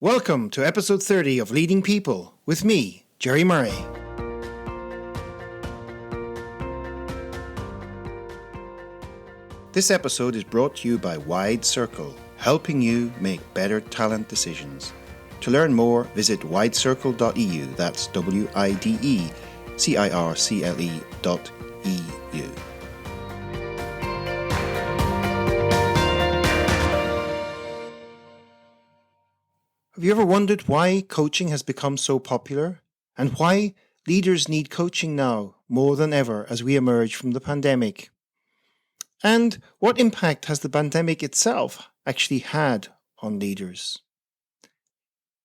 Welcome to episode 30 of Leading People with me, Jerry Murray. This episode is brought to you by Wide Circle, helping you make better talent decisions. To learn more, visit widecircle.eu, that's WIDECIRCLE.eu. Have you ever wondered why coaching has become so popular and why leaders need coaching now more than ever as we emerge from the pandemic? And what impact has the pandemic itself actually had on leaders?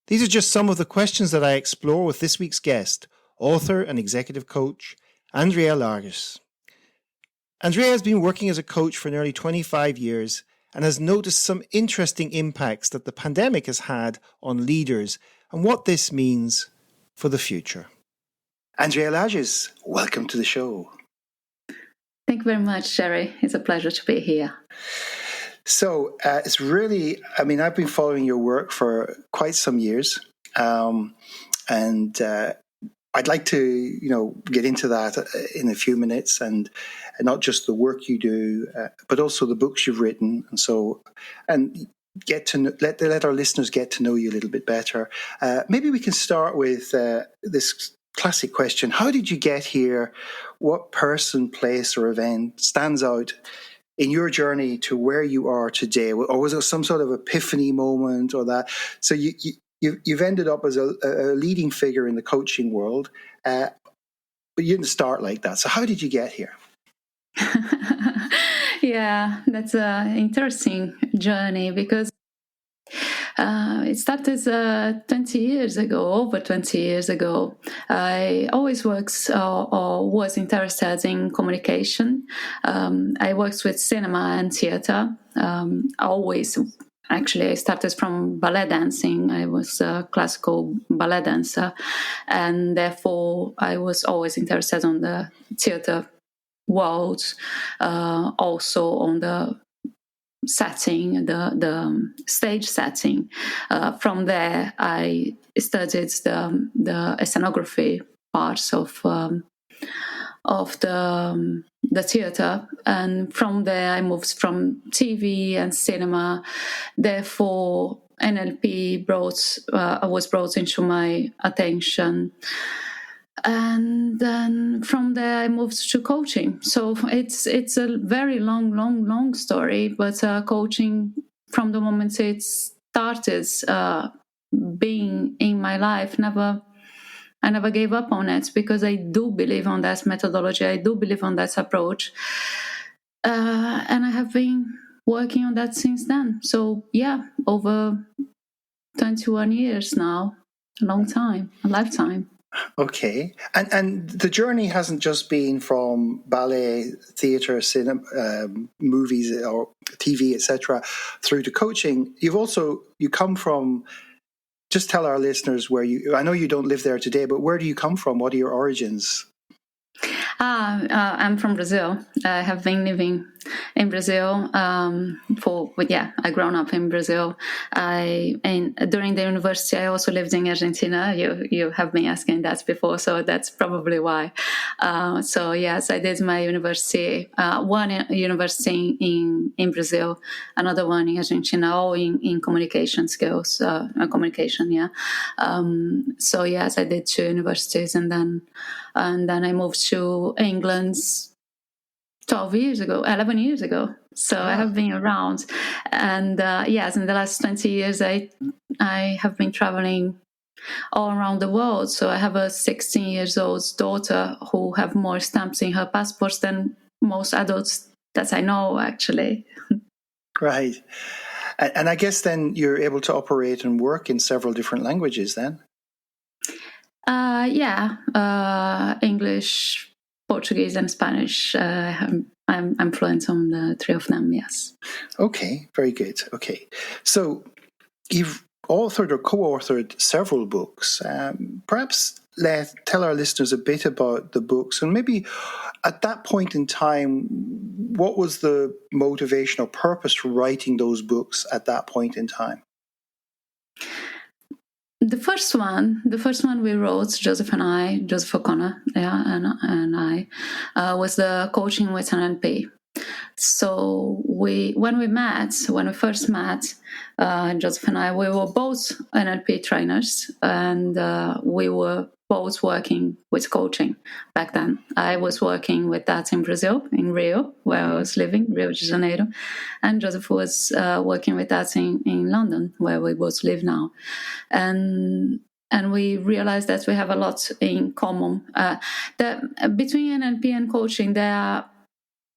These are just some of the questions that I explore with this week's guest, author and executive coach, Andrea Largus. Andrea has been working as a coach for nearly 25 years and has noticed some interesting impacts that the pandemic has had on leaders and what this means for the future. Andrea Largus, welcome to the show. Thank you very much, Jerry. It's a pleasure to be here. So it's really, I've been following your work for quite some years, and I'd like to, get into that in a few minutes, and not just the work you do, but also the books you've written, and get to let our listeners get to know you a little bit better. Maybe we can start with this classic question: how did you get here? What person, place, or event stands out in your journey to where you are today? Or was it some sort of epiphany moment, or that? So you've ended up as a leading figure in the coaching world, but you didn't start like that. So how did you get here? Yeah, that's an interesting journey because it started 20 years ago, over 20 years ago. I always worked or was interested in communication. I worked with cinema and theater. Actually, I started from ballet dancing. I was a classical ballet dancer, and therefore I was always interested on the theater world, also on the setting, the stage setting. From there, I studied the scenography parts of the theater, and from there I moved from TV and cinema. Therefore, NLP was brought into my attention, and then from there I moved to coaching. So it's a very long story, but coaching, from the moment it started being in my life, I never gave up on it, because I do believe on that methodology. I do believe on that approach. And I have been working on that since then. So, yeah, over 21 years now, a long time, a lifetime. Okay. And the journey hasn't just been from ballet, theatre, cinema, movies or TV, etc., through to coaching. You come from... Just tell our listeners I know you don't live there today, but where do you come from? What are your origins? I'm from Brazil. I have been living in Brazil I grown up in Brazil. During the university, I also lived in Argentina. You have been asking that before, so that's probably why. So yes, I did my university, one university in Brazil, another one in Argentina, all in communication skills, communication. Yeah. So yes, I did 2 universities, and then I moved to England 11 years ago. So I have been around. And yes, in the last 20 years, I have been traveling all around the world. So I have a 16 years old daughter who have more stamps in her passports than most adults that I know, actually. Right. And I guess then you're able to operate and work in several different languages then? English, Portuguese, and Spanish. I'm fluent on the 3 of them, yes. Okay, very good. Okay. So you've authored or co-authored several books. Perhaps tell our listeners a bit about the books, and maybe at that point in time, what was the motivation or purpose for writing those books at that point in time? The first one we wrote, Joseph O'Connor, and I, was the coaching with NLP. So when we first met, Joseph and I, we were both NLP trainers, and we were both working with coaching back then. I was working with that in Brazil, in Rio, where I was living, Rio de Janeiro, and Joseph was working with that in London, where we both live now. And we realized that we have a lot in common. That between NLP and coaching, there are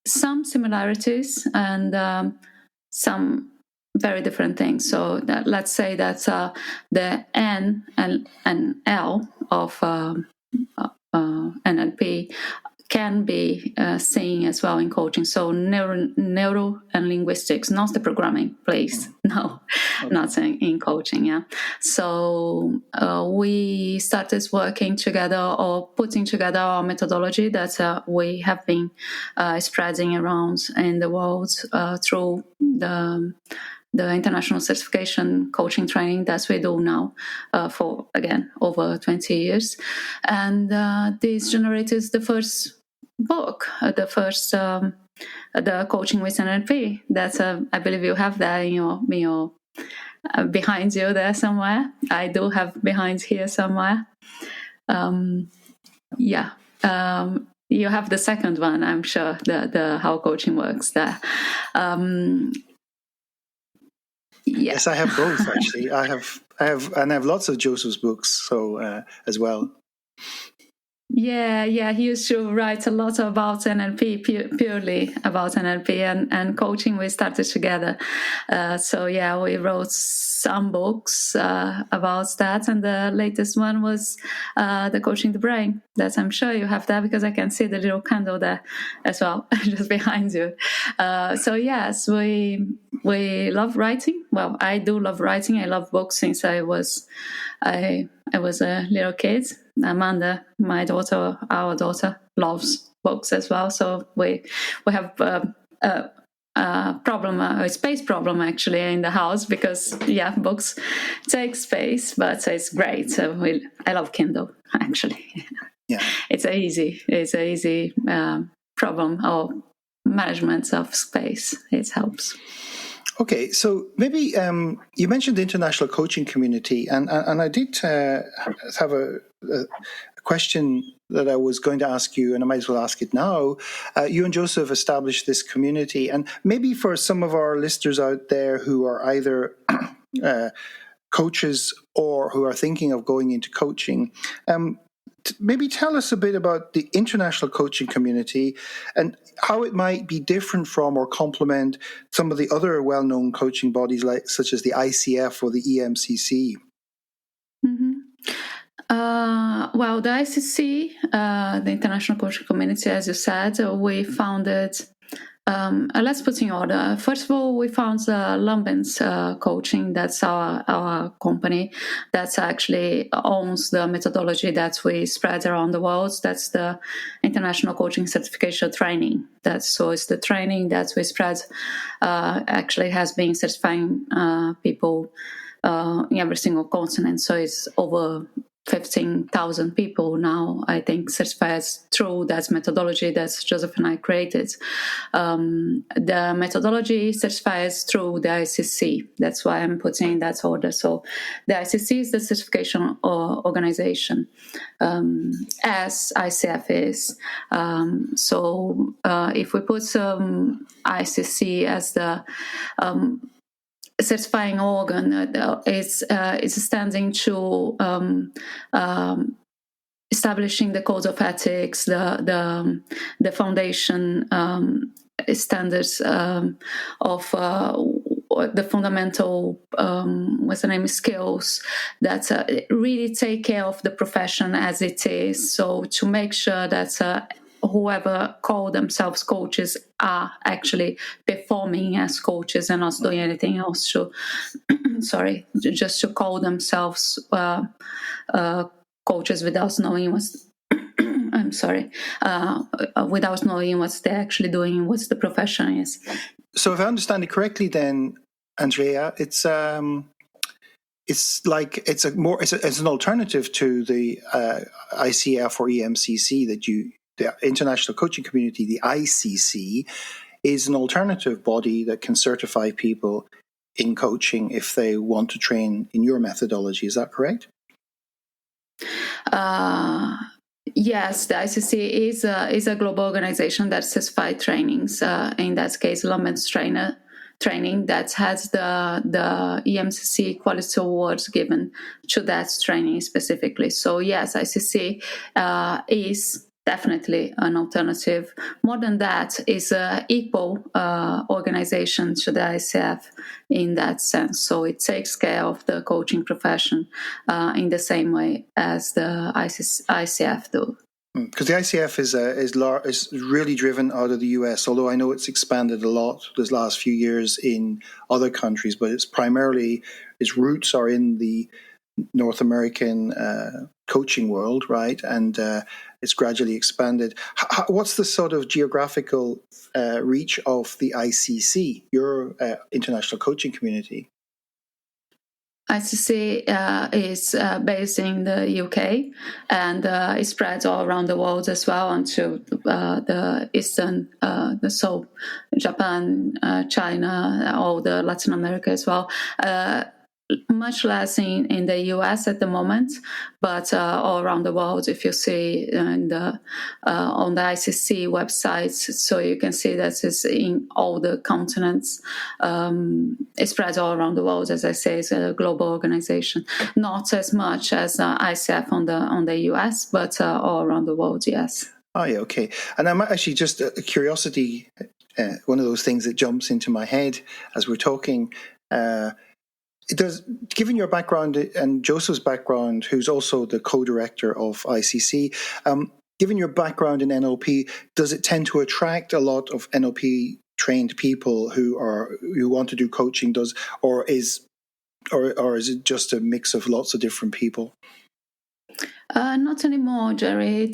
some similarities and some very different things. So let's say that the N and L of NLP can be seen as well in coaching. So neuro and linguistics, not the programming, please. No, okay. Not in coaching, yeah. So we started working together or putting together our methodology that we have been spreading around in the world through the international certification coaching training that we do now for, again, over 20 years. And this generated the first book, the coaching with NLP that I believe you have there in your behind you there somewhere. I do have behind here somewhere. You have the second one, I'm sure, the how coaching works there. Yes, I have both actually. I have lots of Joseph's books, so as well. Yeah, he used to write a lot about NLP, purely about NLP and coaching. We started together. So yeah, we wrote some books about that. And the latest one was the Coaching the Brain, that I'm sure you have there because I can see the little candle there as well, just behind you. So yes, we love writing. Well, I do love writing. I love books since I was a little kid. Amanda, my daughter, our daughter, loves books as well. So we have a problem, a space problem actually in the house because books take space, but it's great. So I love Kindle actually. Yeah, it's a easy problem or management of space. It helps. Okay, so maybe you mentioned the international coaching community, and I did have a question that I was going to ask you, and I might as well ask it now. You and Joseph established this community, and maybe for some of our listeners out there who are either coaches or who are thinking of going into coaching, maybe tell us a bit about the international coaching community and how it might be different from or complement some of the other well-known coaching bodies such as the ICF or the EMCC. Mm-hmm. Well, the ICC, the International Coaching Community, as you said, we founded. Let's put in order. First of all, we found Lumbens Coaching. That's our company that actually owns the methodology that we spread around the world. That's the International Coaching Certification Training. It's the training that we spread. Actually, has been certifying people in every single continent. So it's over 15,000 people now, I think, certified through that methodology that Joseph and I created. The methodology certifies through the ICC. That's why I'm putting in that order. So the ICC is the certification organization, as ICF is. So if we put ICC as the certifying organ, is standing to establishing the codes of ethics, the foundation standards of the fundamental skills that really take care of the profession as it is. So to make sure that whoever call themselves coaches are actually performing as coaches and not doing anything else to just to call themselves coaches without knowing without knowing what they're actually doing, what the profession is. So if I understand it correctly then, Andrea, it's it's like it's an alternative to the ICF or EMCC the International Coaching Community, the ICC, is an alternative body that can certify people in coaching if they want to train in your methodology. Is that correct? Yes, the ICC is a global organization that certifies trainings. In that case, Lomans training that has the EMCC quality awards given to that training specifically. So yes, ICC is definitely an alternative. More than that, is an equal organization to the ICF in that sense. So it takes care of the coaching profession in the same way as the ICF do. Because the ICF is really driven out of the US, although I know it's expanded a lot this last few years in other countries, but its roots are in the North American coaching world, right? And it's gradually expanded. What's the sort of geographical reach of the ICC, your international coaching community? ICC is based in the UK and it spreads all around the world as well onto the Eastern, so Japan, China, all the Latin America as well. Much less in the US at the moment, but all around the world. If you see on the ICC websites, so you can see that it's in all the continents. It spreads all around the world. As I say, it's a global organization, not as much as ICF on the US, but all around the world. Yes. Oh, yeah, okay. And I'm actually just a curiosity. One of those things that jumps into my head as we're talking. Given your background and Joseph's background, who's also the co-director of ICC, given your background in NLP, does it tend to attract a lot of NLP trained people who want to do coaching? Or is it just a mix of lots of different people? Not anymore, Jerry.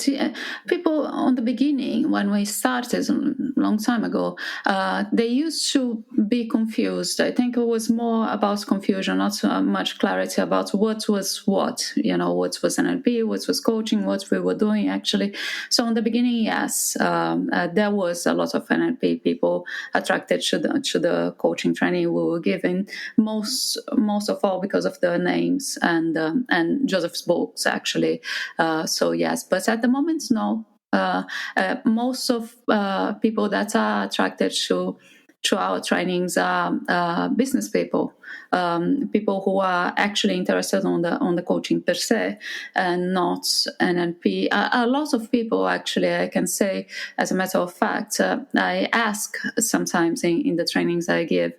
People on the beginning, when we started a long time ago, they used to be confused. I think it was more about confusion, not so much clarity about what was what. What was NLP, what was coaching, what we were doing actually. So in the beginning, yes, there was a lot of NLP people attracted to the coaching training we were giving. Most of all because of the names and Joseph's books actually. So yes, but at the moment, no. Most of people that are attracted to our trainings are business people, people who are actually interested on the coaching per se, and not NLP. A lot of people, actually, I can say, as a matter of fact, I ask sometimes in the trainings I give,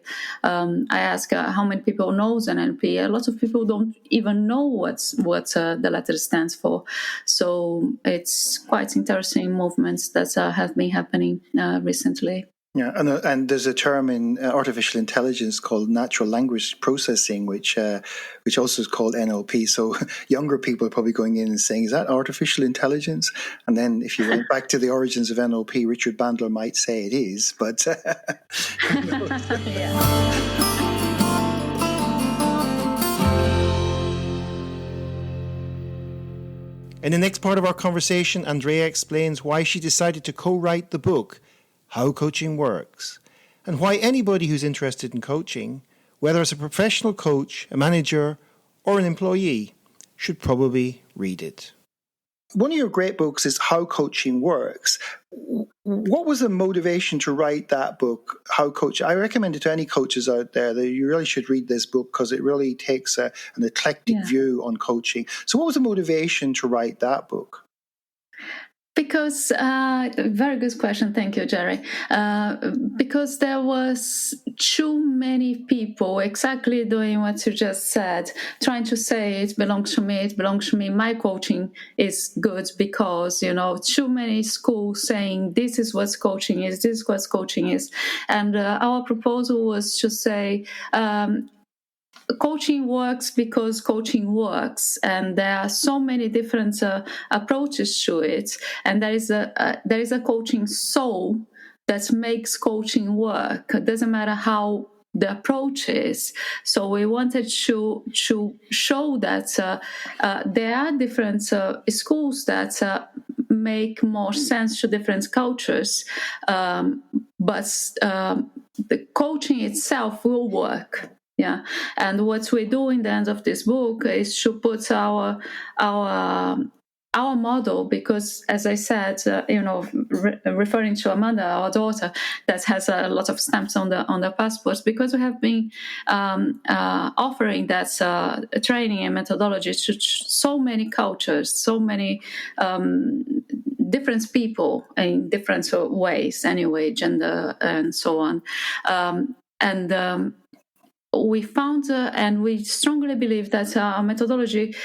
I ask how many people knows NLP. A lot of people don't even know what the letter stands for. So it's quite interesting movements that have been happening recently. Yeah, and there's a term in artificial intelligence called natural language processing, which also is called NLP. So younger people are probably going in and saying, "Is that artificial intelligence?" And then if you went back to the origins of NLP, Richard Bandler might say it is, but In the next part of our conversation, Andrea explains why she decided to co-write the book, How Coaching Works, and why anybody who's interested in coaching, whether as a professional coach, a manager, or an employee, should probably read it. One of your great books is How Coaching Works. What was the motivation to write that book, How Coach? I recommend it to any coaches out there that you really should read this book because it really takes an eclectic view on coaching. So what was the motivation to write that book? Because, very good question. Thank you, Jerry. Because there was too many people exactly doing what you just said, trying to say it belongs to me, my coaching is good because, too many schools saying this is what coaching is. And our proposal was to say, coaching works because coaching works, and there are so many different approaches to it, and there is a coaching soul that makes coaching work. It doesn't matter how the approach is. So we wanted to show that there are different schools that make more sense to different cultures, but the coaching itself will work. Yeah, and what we do in the end of this book is to put our model, because as I said, referring to Amanda, our daughter, that has a lot of stamps on the passports, because we have been offering that training and methodology to so many cultures, so many different people in different ways, anyway, gender and so on, we found, and we strongly believe that our methodology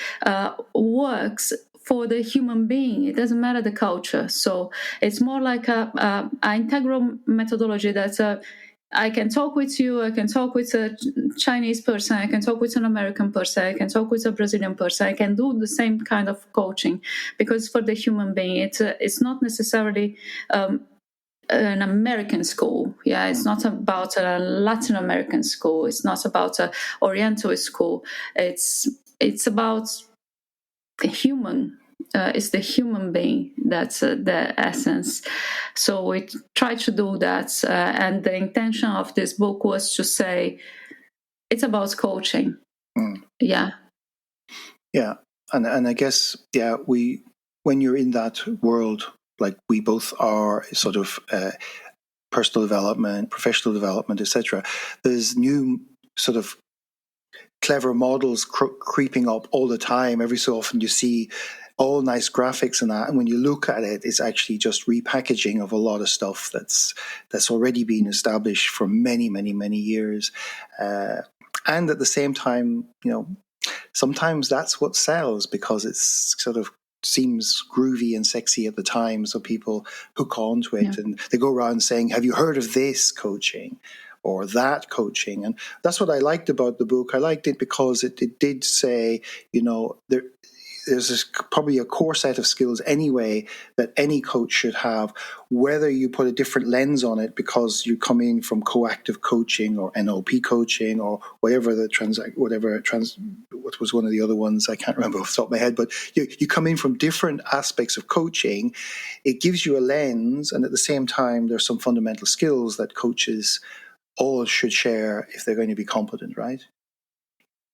works for the human being. It doesn't matter the culture. So it's more like an integral methodology that I can talk with you, I can talk with a Chinese person, I can talk with an American person, I can talk with a Brazilian person, I can do the same kind of coaching, because for the human being, it's not necessarily an American school. Yeah, it's not about a Latin American school. It's not about an Oriental school. It's about the human. It's the human being that's the essence. So we try to do that, and the intention of this book was to say it's about coaching. Yeah. And I guess when you're in that world, like we both are, sort of personal development, professional development, etc., there's new sort of clever models creeping up all the time. Every so often you see all nice graphics and that, and when you look at it, it's actually just repackaging of a lot of stuff that's already been established for many years, and at the same time, sometimes that's what sells, because it's sort of seems groovy and sexy at the time, so people hook onto it, and they go around saying, have you heard of this coaching or that coaching? And that's what I liked about the book. I liked it because it did say, there's probably a core set of skills anyway that any coach should have, whether you put a different lens on it because you come in from coactive coaching or NLP coaching or whatever what was one of the other ones, I can't remember off the top of my head, but you come in from different aspects of coaching. It gives you a lens, and at the same time there's some fundamental skills that coaches all should share if they're going to be competent, right?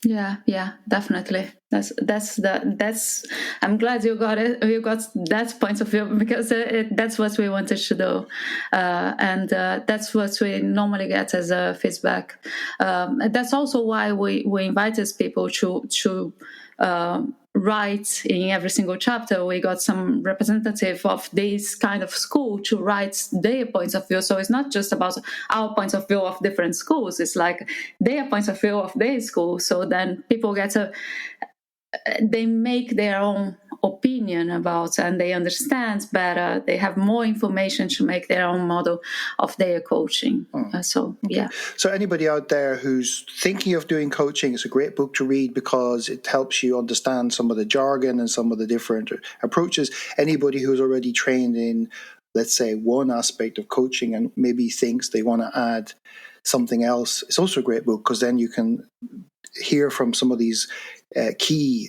Yeah, definitely. That's. I'm glad you got it. You got that point of view, because that's what we wanted to do, and that's what we normally get as a feedback. That's also why we invited people to write in every single chapter. We got some representative of this kind of school to write their points of view. So it's not just about our points of view of different schools. It's like their points of view of their school. So then people they make their own opinion about, and they understand better. They have more information to make their own model of their coaching. Okay. So anybody out there who's thinking of doing coaching, it's a great book to read because it helps you understand some of the jargon and some of the different approaches. Anybody who's already trained in, let's say, one aspect of coaching and maybe thinks they want to add something else, it's also a great book, because then you can hear from some of these key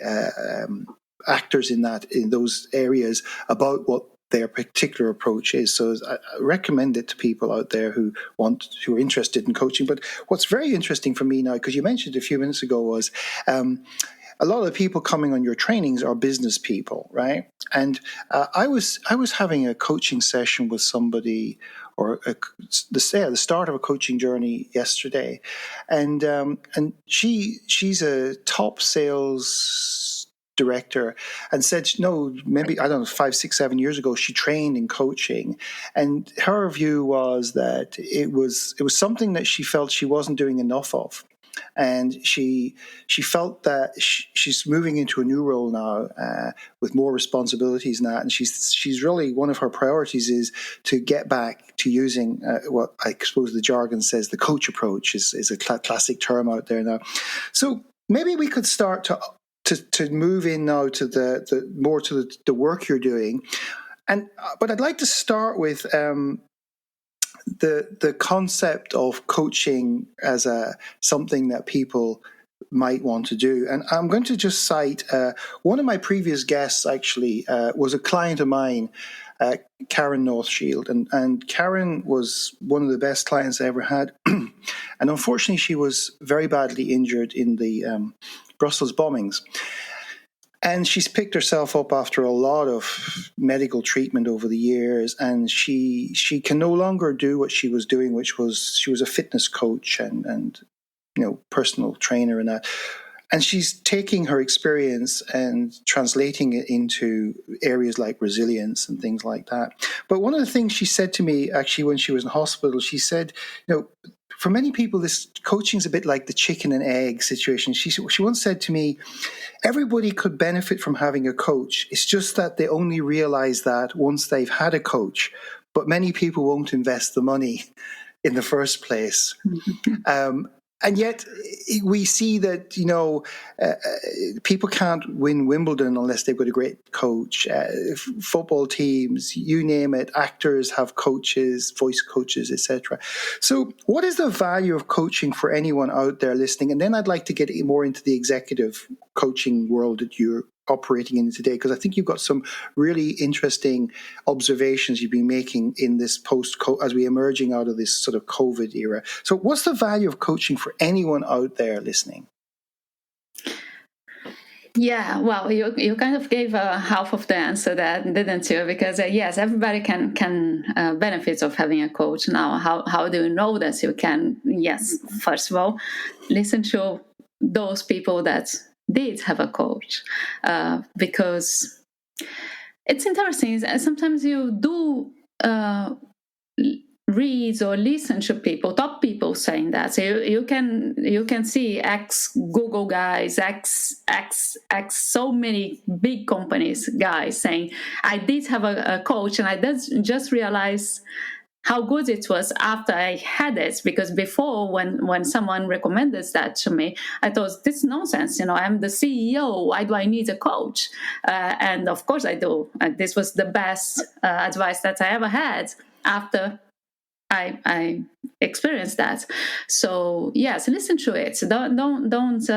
actors in those areas about what their particular approach is. So I recommend it to people out there who are interested in coaching. But what's very interesting for me now, because you mentioned a few minutes ago, was a lot of the people coming on your trainings are business people, right? And I was having a coaching session with somebody, or the start of a coaching journey yesterday, and she's a top sales director, and said, no, maybe, I don't know, 5, 6, 7 years ago, she trained in coaching, and her view was that it was something that she felt she wasn't doing enough of. And she felt that she's moving into a new role now with more responsibilities now, and she's really, one of her priorities is to get back to using what I suppose the jargon says the coach approach is a classic term out there now. So maybe we could start to move in now to the more to the work you're doing, but I'd like to start with the concept of coaching as something that people might want to do. And I'm going to just cite one of my previous guests, actually, was a client of mine, Karen Northshield. And Karen was one of the best clients I ever had. And unfortunately, she was very badly injured in the Brussels bombings. And she's picked herself up after a lot of medical treatment over the years, and she can no longer do what she was doing, which was she was a fitness coach and personal trainer and that. And she's taking her experience and translating it into areas like resilience and things like that. But one of the things she said to me, actually, when she was in hospital, she said, for many people, this coaching is a bit like the chicken and egg situation. She once said to me, everybody could benefit from having a coach. It's just that they only realize that once they've had a coach. But many people won't invest the money in the first place. And yet we see that, people can't win Wimbledon unless they've got a great coach. Football teams, you name it, actors have coaches, voice coaches, etc. So what is the value of coaching for anyone out there listening? And then I'd like to get more into the executive coaching world that you're operating in today, because I think you've got some really interesting observations you've been making in this as we emerging out of this sort of COVID era. So what's the value of coaching for anyone out there listening? Yeah, well, you kind of gave half of the answer there, didn't you? Because yes, everybody can benefit of having a coach. Now, how do you know that you can? Yes, first of all, listen to those people that did have a coach, because it's interesting. Sometimes you do read or listen to top people saying that. So you can see ex Google guys, ex so many big companies guys saying, I did have a coach, and I just realized how good it was after I had it, because before when someone recommended that to me, I thought, this is nonsense. I'm the CEO. Why do I need a coach? And of course I do. This was the best advice that I ever had after I experienced that. So yes, listen to it. Don't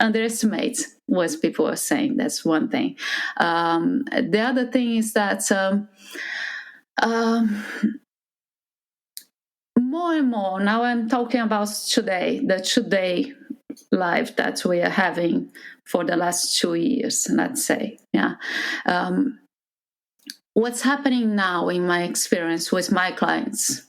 underestimate what people are saying. That's one thing. The other thing is that more and more now I'm talking about the today life that we are having for the last 2 years, let's say. Yeah. What's happening now in my experience with my clients?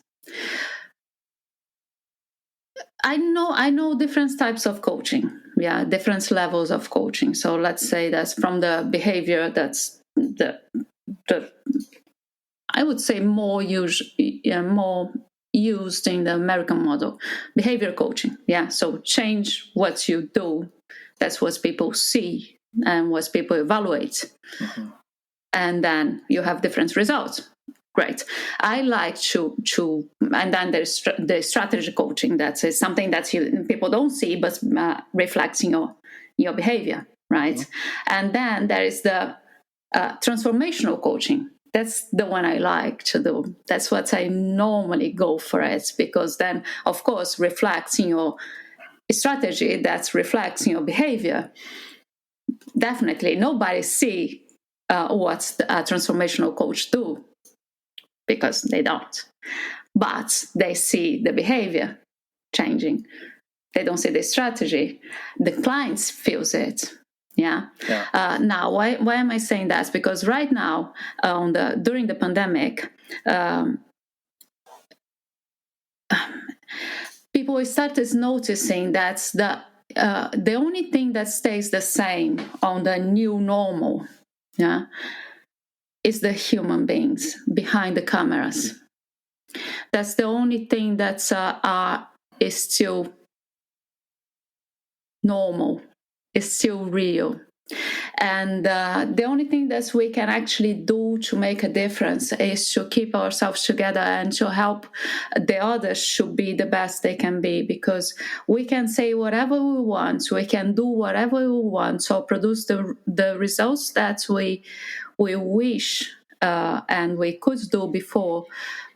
I know different types of coaching. Yeah, different levels of coaching. So let's say that's from the behavior, that's the I would say more used in the American model, behavior coaching. Yeah, so change what you do. That's what people see and what people evaluate. Mm-hmm. And then you have different results. Great. I like to and then there's the strategy coaching. That is something that people don't see, but reflects in your behavior, right? Mm-hmm. And then there is the transformational coaching. That's the one I like to do. That's what I normally go for it, because then, of course, reflects in your strategy, that reflects in your behavior. Definitely, nobody see what a transformational coach do, because they don't. But they see the behavior changing. They don't see the strategy. The clients feels it. Yeah. Now, why am I saying that? Because right now, during the pandemic, people started noticing that the only thing that stays the same on the new normal, yeah, is the human beings behind the cameras. That's the only thing that is still normal, is still real. And the only thing that we can actually do to make a difference is to keep ourselves together and to help the others to be the best they can be, because we can say whatever we want, we can do whatever we want, so produce the results that we wish and we could do before,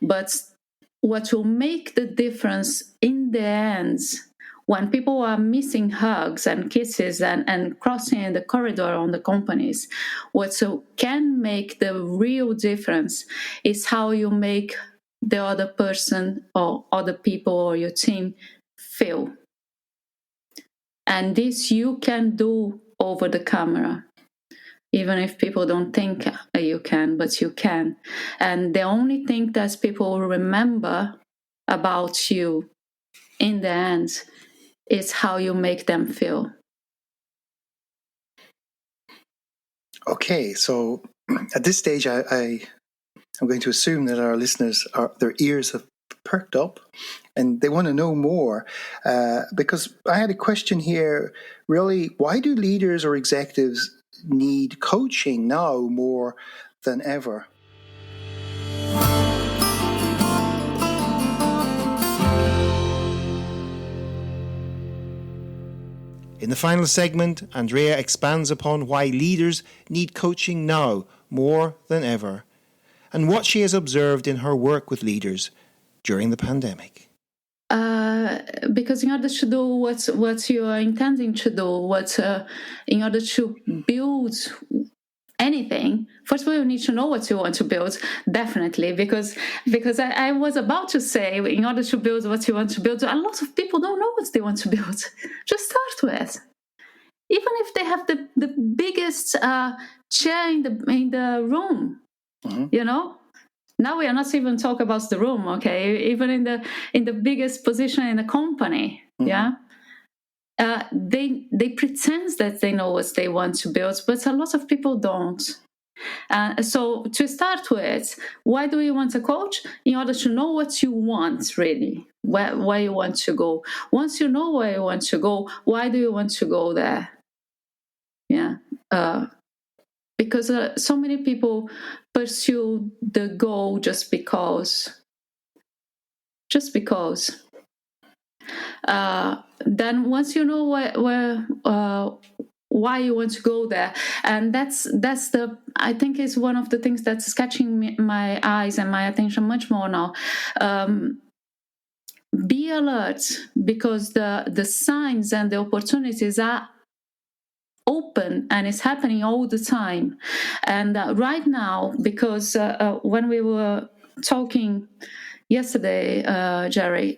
but what will make the difference in the end, when people are missing hugs and kisses and crossing in the corridor on the companies, what can make the real difference is how you make the other person or other people or your team feel. And this you can do over the camera, even if people don't think you can, but you can. And the only thing that people will remember about you in the end is how you make them feel. Okay, so at this stage, I'm going to assume that our listeners, their ears have perked up and they want to know more, because I had a question here. Really, why do leaders or executives need coaching now more than ever? In the final segment, Andrea expands upon why leaders need coaching now more than ever, and what she has observed in her work with leaders during the pandemic. Because in order to do what you are intending to do, in order to build anything, first of all, you need to know what you want to build, definitely, because I was about to say, in order to build what you want to build, a lot of people don't know what they want to build. Just start with. Even if they have the biggest chair in the room, Now we are not even talking about the room, okay? Even in the biggest position in the company, they pretend that they know what they want to build, but a lot of people don't. So to start with, why do you want a coach? In order to know what you want, really, where you want to go. Once you know where you want to go, why do you want to go there? Yeah. Because so many people pursue the goal just because. Then once you know why you want to go there, and that's I think is one of the things that's catching my eyes and my attention much more now. Be alert, because the signs and the opportunities are open and it's happening all the time. And right now, because when we were talking yesterday, Jerry,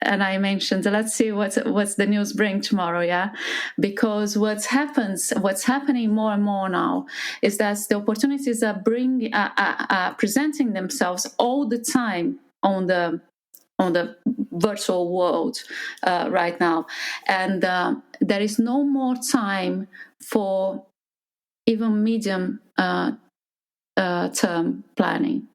and I mentioned, let's see what's the news bring tomorrow, yeah? Because what's happening more and more now is that the opportunities are presenting themselves all the time on the virtual world right now, and there is no more time for even medium term planning.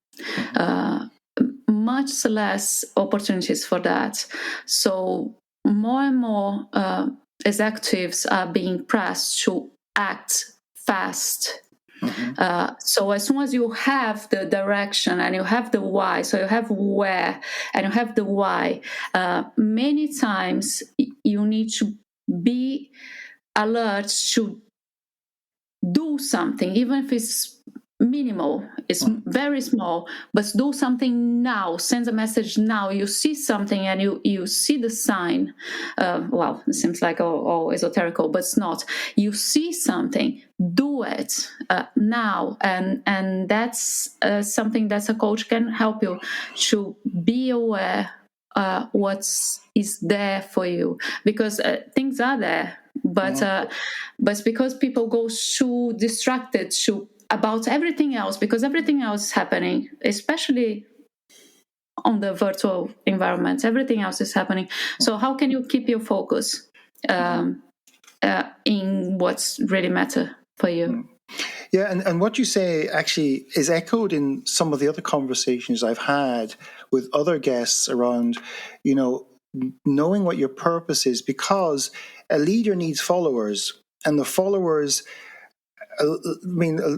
Much less opportunities for that. So more and more executives are being pressed to act fast. So as soon as you have the direction and you have the why, so you have where and you have the why, many times you need to be alert to do something, even if it's minimal, it's very small, but do something now, send a message now. You see something and you see the sign. Well, it seems like all esoterical, but it's not. You see something, do it now, and that's something that a coach can help you to be aware what is there for you, because things are there, but because people go so distracted about everything else, because everything else is happening, especially on the virtual environment. Everything else is happening. So how can you keep your focus in what's really matter for you? Yeah, and what you say actually is echoed in some of the other conversations I've had with other guests around, knowing what your purpose is, because a leader needs followers, and the followers,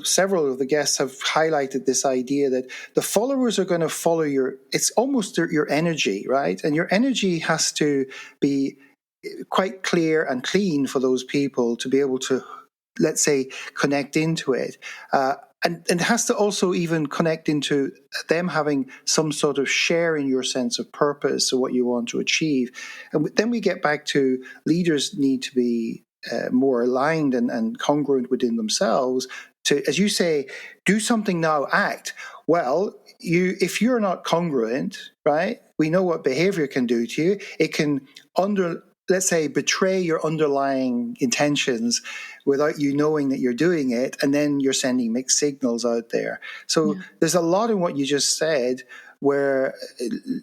several of the guests have highlighted this idea that the followers are going to follow it's almost your energy, right? And your energy has to be quite clear and clean for those people to be able to, let's say, connect into it. and it has to also even connect into them having some sort of share in your sense of purpose or what you want to achieve. And then we get back to leaders need to be more aligned and congruent within themselves to, as you say, do something now, act. Well, if you're not congruent, right, we know what behavior can do to you. It can let's say, betray your underlying intentions without you knowing that you're doing it, and then you're sending mixed signals out there. So there's a lot in what you just said where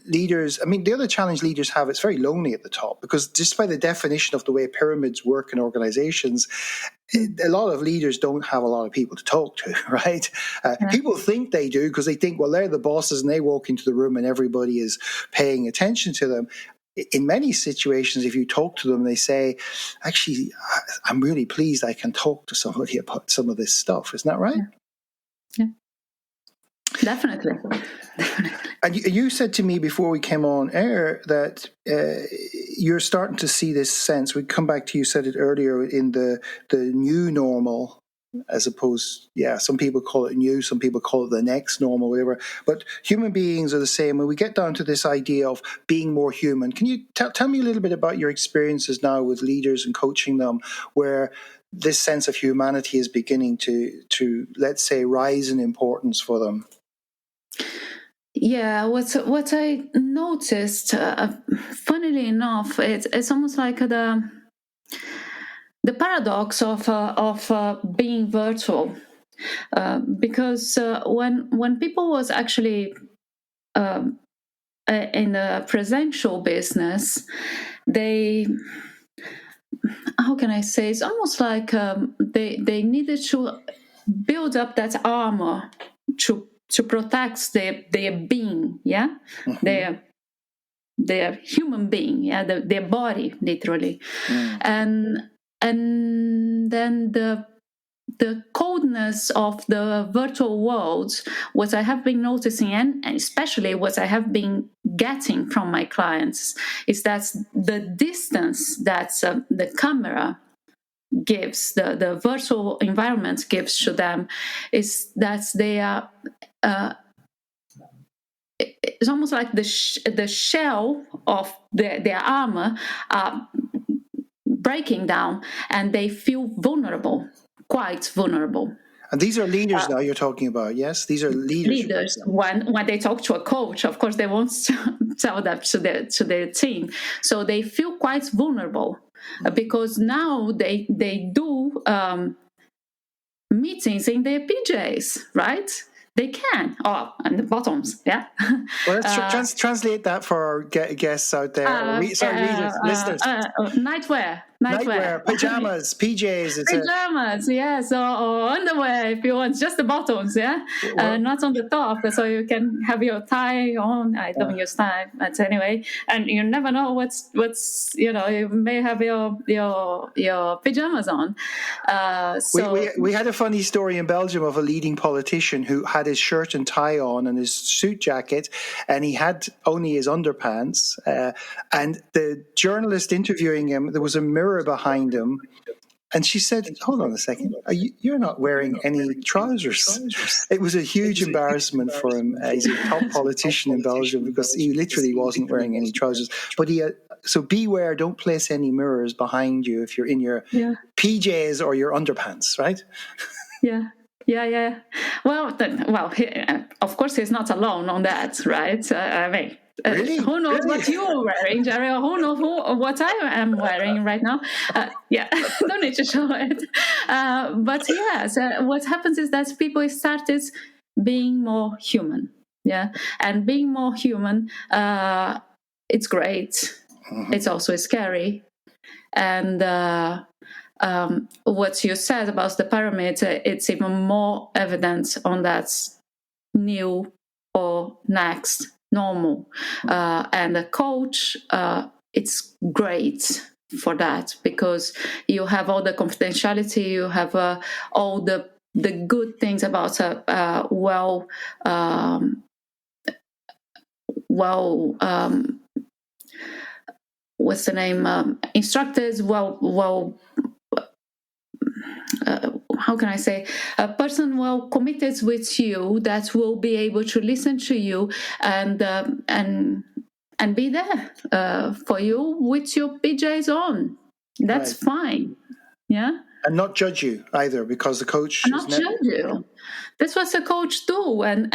leaders, I mean, the other challenge leaders have, it's very lonely at the top, because just by the definition of the way pyramids work in organizations, a lot of leaders don't have a lot of people to talk to, right? People think they do because they think, well, they're the bosses and they walk into the room and everybody is paying attention to them. In many situations, if you talk to them, they say, actually, I'm really pleased I can talk to somebody about some of this stuff. Isn't that right? Yeah. Definitely. And you said to me before we came on air that you're starting to see this sense. We come back to, you said it earlier, in the new normal, as opposed, some people call it new, some people call it the next normal, whatever. But human beings are the same. When we get down to this idea of being more human, can you tell me a little bit about your experiences now with leaders and coaching them, where this sense of humanity is beginning to let's say, rise in importance for them? Yeah, what I noticed, funnily enough, it's almost like the paradox of being virtual, because when people was actually in the presential business, they, how can I say, it's almost like they needed to build up that armor to protect their being, their human being, their body, literally, and then the coldness of the virtual world, what I have been noticing, and especially what I have been getting from my clients, is that the distance that the camera gives, the virtual environment gives to them, is that they are it's almost like the shell of their armor breaking down, and they feel vulnerable, quite vulnerable. And these are leaders now you're talking about, yes? These are leaders. When they talk to a coach, of course, they won't tell that to their team. So they feel quite vulnerable because now they do meetings in their PJs, right? They can, and the bottoms, yeah. Well, let's translate that for our guests out there. Readers, listeners. Nightwear, pajamas, PJs. Pajamas, yes, or underwear if you want, just the bottoms, not on the top, so you can have your tie on. I don't use tie, but anyway, and you never know what's you may have your pajamas on. So we had a funny story in Belgium of a leading politician who had his shirt and tie on and his suit jacket, and he had only his underpants. And the journalist interviewing him, there was a mirror behind him, and she said, "Hold on a second, you're not wearing any trousers." It was a huge embarrassment for him. He's a top politician in Belgium because he literally wasn't wearing any trousers. But so beware, don't place any mirrors behind you if you're in your PJs or your underpants, right? Yeah. Well, of course, he's not alone on that, right? I mean, really? Who knows what you're wearing, Jerry? Or who knows what I am wearing right now? Don't need to show it. But yes, what happens is that people started being more human. Yeah, and being more human, it's great. Mm-hmm. It's also scary, and. What you said about the pyramid, it's even more evident on that new or next normal. And a coach, it's great for that because you have all the confidentiality, you have all the good things about what's the name? Instructors, how can I say, a person well committed with you that will be able to listen to you and be there for you with your PJs on. That's Right. fine. Yeah. And not judge you either, because the coach And is not judge you. That's what a coach do. And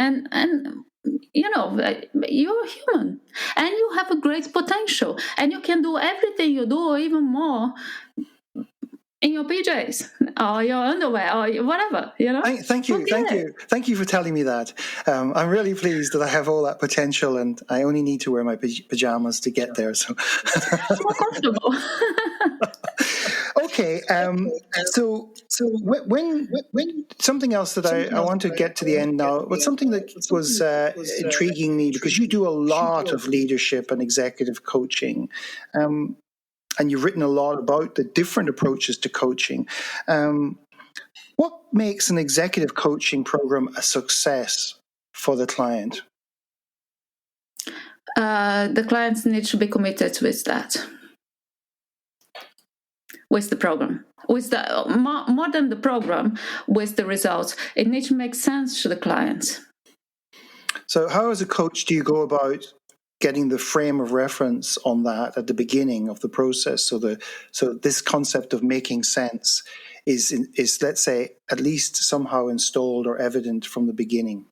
you're human and you have a great potential and you can do everything you do or even more in your PJs or your underwear or whatever, Thank you, thank you for telling me that. I'm really pleased that I have all that potential, and I only need to wear my pajamas to get there. So, more comfortable. okay. So when something else that I want to get to the end now, but something that was intriguing me, because you do a lot of leadership and executive coaching. And you've written a lot about the different approaches to coaching. What makes an executive coaching program a success for the client? The clients need to be committed with that, with the program, with the more than the program, with the results. It needs to make sense to the clients. So how, as a coach, do you go about getting the frame of reference on that at the beginning of the process? So this concept of making sense is let's say at least somehow installed or evident from the beginning.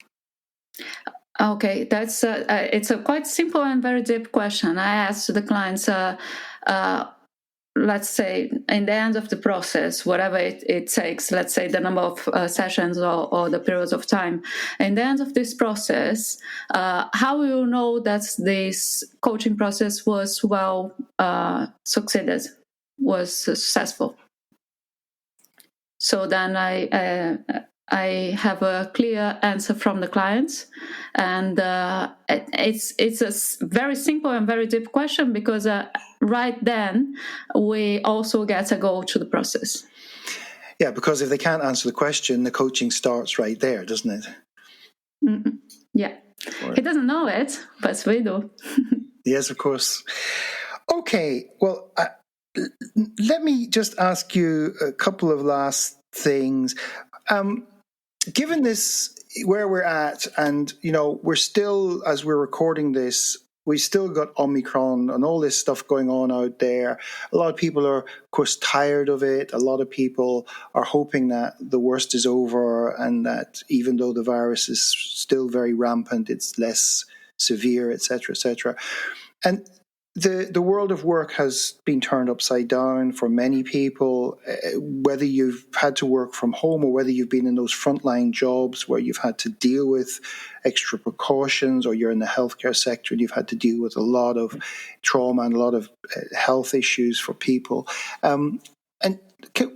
Okay, that's it's a quite simple and very deep question. I asked the clients, let's say, in the end of the process, whatever it takes, let's say the number of sessions or the periods of time, in the end of this process, how will you know that this coaching process was well succeeded, was successful? So then I have a clear answer from the clients, and it's a very simple and very deep question, because right then we also get to go to the process. Yeah, because if they can't answer the question, the coaching starts right there, doesn't it? Mm-hmm. Yeah, he doesn't know it, but we do. Yes, of course. Okay, well, let me just ask you a couple of last things. Given this, where we're at, and we're still, as we're recording this, we still got Omicron and all this stuff going on out there. A lot of people are, of course, tired of it. A lot of people are hoping that the worst is over, and that even though the virus is still very rampant, it's less severe, etc., etc. And the world of work has been turned upside down for many people, whether you've had to work from home or whether you've been in those frontline jobs where you've had to deal with extra precautions, or you're in the healthcare sector and you've had to deal with a lot of trauma and a lot of health issues for people. And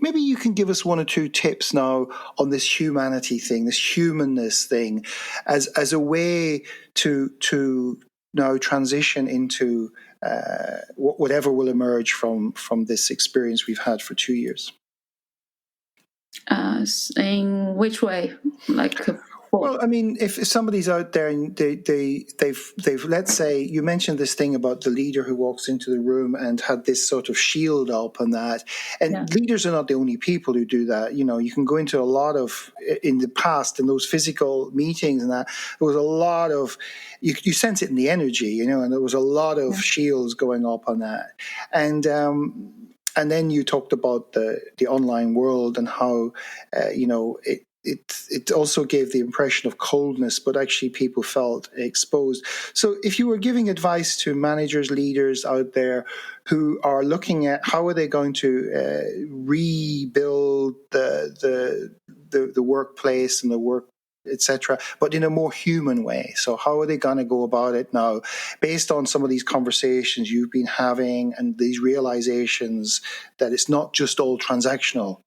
maybe you can give us one or two tips now on this humanity thing, this humanness thing, as a way to now transition into whatever will emerge from this experience we've had for 2 years. In which way? Well, I mean, if somebody's out there and they've let's say, you mentioned this thing about the leader who walks into the room and had this sort of shield up and that, and leaders are not the only people who do that. You can go into a lot of, in the past, in those physical meetings and that, there was a lot of, you sense it in the energy, and there was a lot of shields going up on that. And then you talked about the online world and how, it also gave the impression of coldness, but actually people felt exposed. So if you were giving advice to managers, leaders out there who are looking at how are they going to rebuild the workplace and the work, etc., but in a more human way. So how are they going to go about it now, based on some of these conversations you've been having and these realizations that it's not just all transactional,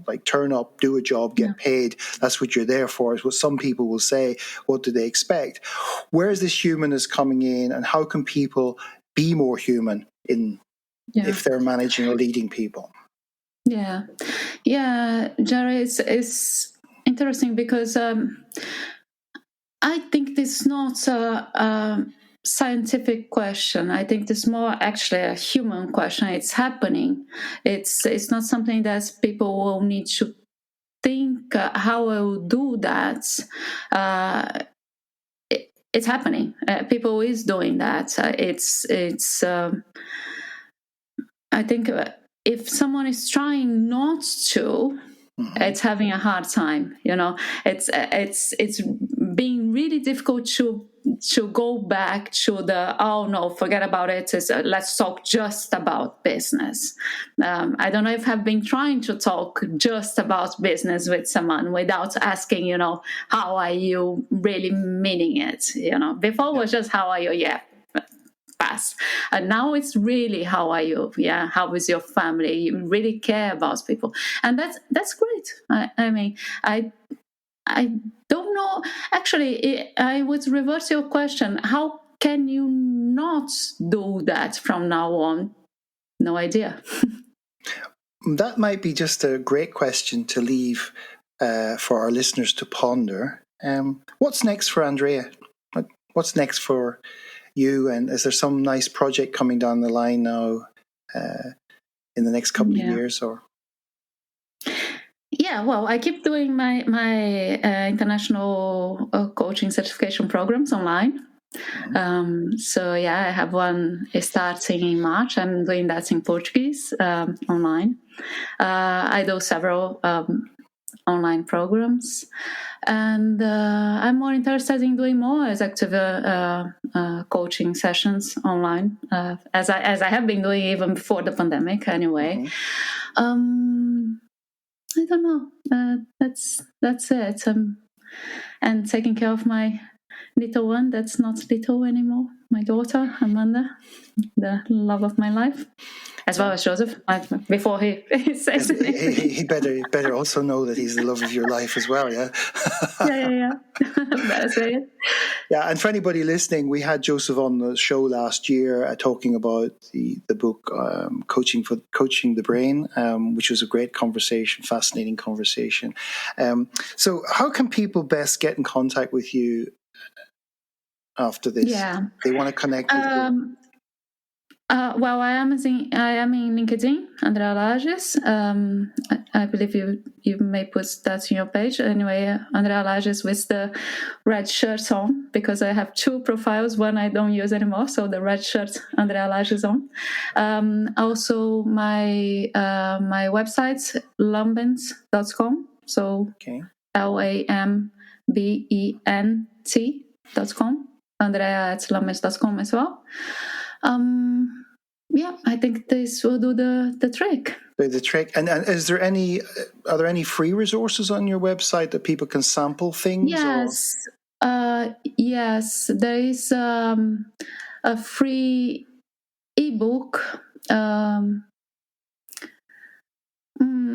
like turn up, do a job, get paid. That's what you're there for, is what some people will say. What do they expect? Where is this humanness coming in, and how can people be more human if they're managing or leading people? Yeah, Jerry, it's interesting, because I think this is not a scientific question. I think this is more actually a human question. It's happening. It's not something that people will need to think how I will do that, it's happening. People is doing that. I think if someone is trying not to, it's having a hard time. It's being really difficult to go back to the, oh no, forget about it. Let's talk just about business. I don't know if I've been trying to talk just about business with someone without asking, how are you really meaning it? Before it was just, how are you? Yeah. Pass. And now it's really, how are you? Yeah, how is your family? You really care about people, and that's great. I mean, I don't know. Actually, I would reverse your question. How can you not do that from now on? No idea. That might be just a great question to leave for our listeners to ponder. What's next for Andrea? What's next for you? And is there some nice project coming down the line now in the next couple of years? Or yeah, well, I keep doing my international coaching certification programs online. So yeah, I have one starting in March. I'm doing that in Portuguese online. I do several online programs, and I'm more interested in doing more executive coaching sessions online, as I have been doing even before the pandemic. Anyway, I don't know. That's it. And taking care of my little one that's not little anymore, my daughter Amanda, the love of my life, as well as Joseph. Before he says he better also know that he's the love of your life as well. Yeah. yeah. Better say it. Yeah, and for anybody listening, we had Joseph on the show last year talking about the book Coaching the Brain, which was a great conversation, fascinating conversation. So how can people best get in contact with you after this? Yeah. They want to connect with you. Well, I am in LinkedIn, Andrea Lages. I believe you may put that in your page. Anyway, Andrea Lages with the red shirt on, because I have two profiles. One I don't use anymore, so the red shirt Andrea Lages on. Also, my website, lambent.com. So LAMBENT.com. Andrea@lambent.com as well. Yeah, I think this will do the trick. The trick. And are there any free resources on your website that people can sample things? Yes. Yes, there is a free ebook.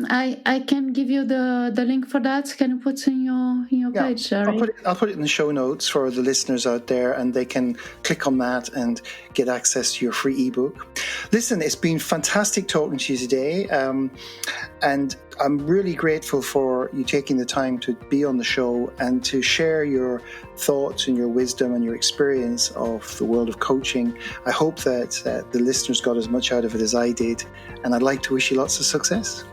I can give you the link for that. Can you put in your page, Sherry? I'll put it in the show notes for the listeners out there, and they can click on that and get access to your free ebook. Listen, it's been fantastic talking to you today, and I'm really grateful for you taking the time to be on the show and to share your thoughts and your wisdom and your experience of the world of coaching. I hope that the listeners got as much out of it as I did, and I'd like to wish you lots of success.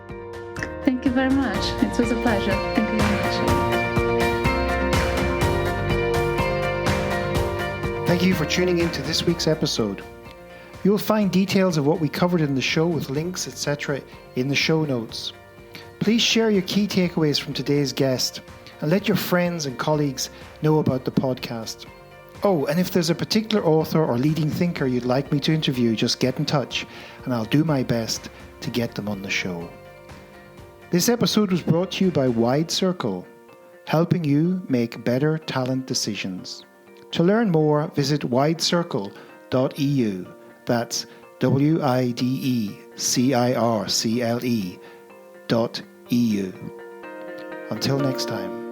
Thank you very much. It was a pleasure. Thank you very much. Thank you for tuning in to this week's episode. You'll find details of what we covered in the show with links, etc. in the show notes. Please share your key takeaways from today's guest and let your friends and colleagues know about the podcast. Oh, and if there's a particular author or leading thinker you'd like me to interview, just get in touch and I'll do my best to get them on the show. This episode was brought to you by Wide Circle, helping you make better talent decisions. To learn more, visit widecircle.eu. That's WIDECIRCLE.eu. Until next time.